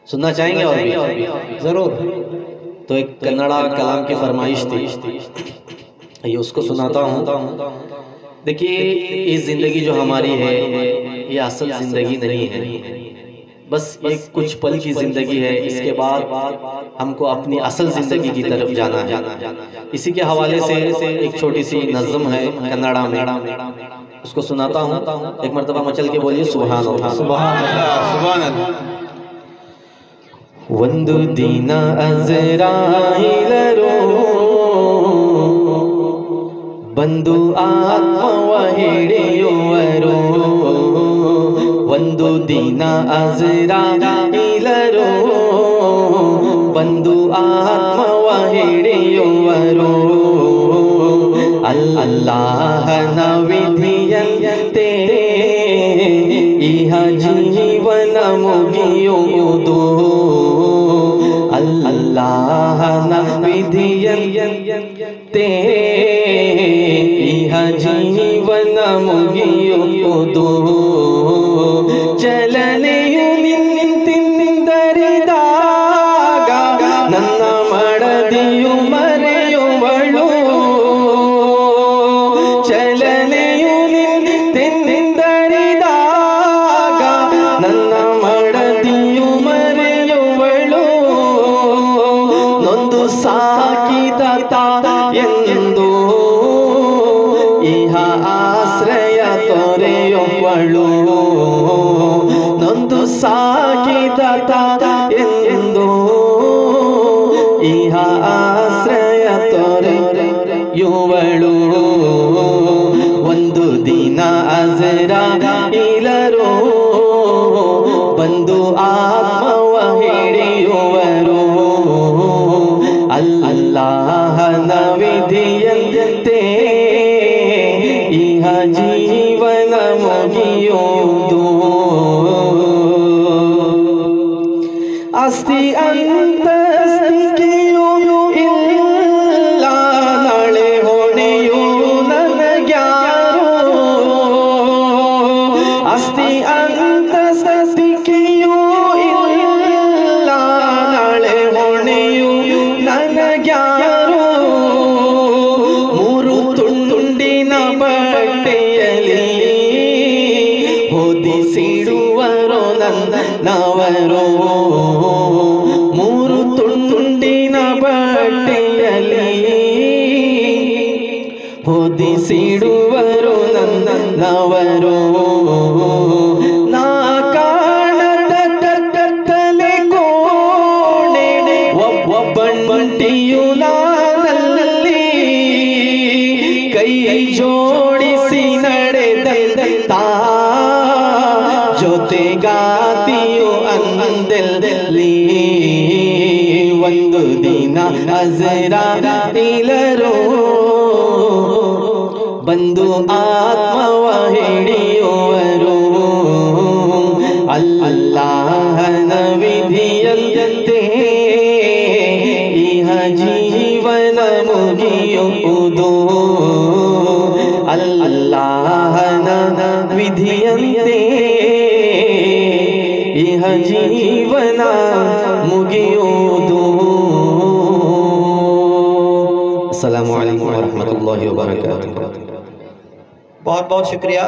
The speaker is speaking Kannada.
सुनना चाहेंगे और भी जरूर। तो एक कन्नड़ा कलाम की फरमाइश थी, ये उसको सुनाता हूँ। देखिए, ये जिंदगी जो हमारी है ये असल जिंदगी नहीं है, बस एक कुछ पल की जिंदगी है। इसके बाद हमको अपनी असल जिंदगी की तरफ जाना है। इसी के हवाले से एक छोटी सी नज़्म है कन्नड़ा में, उसको सुनाता हूँ। एक मर्तबा मचल के बोलिए सुभान अल्लाह। सुभान अल्लाह, सुभान अल्लाह। ಒಂದು ದಿನ ಅಜ್ರಾಯಿಲರು ಬಂದು ಆತ್ಮವ ಹಿಡಿಯುವರು, ಒಂದು ದಿನ ಅಜ್ರಾಯಿಲರು ಬಂದು ಆತ್ಮವ ಹಿಡಿಯುವರು, ಅಲ್ಲಾಹನ ವಿಧಿಯಂತೆ ಇಹ ಜೀವನ ಮುಗಿಯುವುದು, ಅಲ್ಲಾಹನ ವಿಧಿಯಂತೆ ಇಹ ಜೀವನ ಮುಗಿಯುವುದು, ಚಲನೆಯು ನಿಂತಿದ್ದರಿದಾಗ ನನ್ನ ಮಡದಿಯು ಮರೆಯುವಳು, ಚಲನೆಯು ನಿಂತಿದ್ದರಿದಾಗ ನನ್ನ ಮಡದಿಯು ಮರೆಯುವಳು, ನೊಂದು ಸಾಕಿದ ಎಂದು ಇಹ ಆಶ್ರಯ ತೊರೆಯುವಳು, ನೊಂದು ಸಾಕಿದ ಎಂದು ಇಹ ಆಶ್ರಯ ತೊರೆಯುವಳು, ಒಂದು ದಿನ ಅಜ್ರಾಯಿಲರು ಬಂದು ಆತ್ಮವ ಹಿಡಿಯುವರು, ಅಲ್ಲಾಹನ ವಿಧಿಯಂತೆ ಇಹ ಜೀವನ ಮುಗಿಯುವುದು, ಆಸ್ತಿ ಅಂತಸ್ತಿಕೆಯೂ ಇಲ್ಲ, ನಾಳೆ ಹೊಣೆಯೂ ನನಗ್ಯಾರು, ಆಸ್ತಿ ಅಂತಸ್ತಿಕೆಯೂ ಇಲ್ಲ, ನಾಳೆ ಹೊಣೆಯೂ ನನಗ್ಯಾರು, ಮೂರು ತುಂಡಿನ ಬಟ್ಟೆಯಲ್ಲಿ ಹೊದಿಸಿಡುವರು ನನ್ನವರು, ಮೂರು ತುಂಡಿನ ಬಟ್ಟೆಯಲ್ಲಿ ಹೊದಿಸಿಡುವರು ನನ್ನವರು, ನಾ ಕಾಣದ ಕತ್ತಲೆ ಕೋಣೆ ಒಬ್ಬಂಟಿಯು ನಾನಲ್ಲಿ, ಕೈ ಜೋಡಿಸಿ ನಡೆದಂತ ಜೊತೆಗಾತಿಯು ಅಂದಲ್ಲಿ, ಒಂದು ದಿನ ಅಜ್ರಾಯಿಲರು ಬಂದು ಆತ್ಮವ ಹಿಡಿಯುವರು, ಅಲ್ಲಾಹನ ವಿಧಿಯಂತೆ ಇಹ ಜೀವನ ಮುಗಿಯುವುದು, ಅಲ್ಲಾಹನ ವಿಧಿಯಂತೆ ಇಹ ಜೀವನ ಮುಗಿಯುವುದು। अस्सलामु अलैकुम व रहमतुल्लाहि व बरकातुहू। बहुत बहुत शुक्रिया।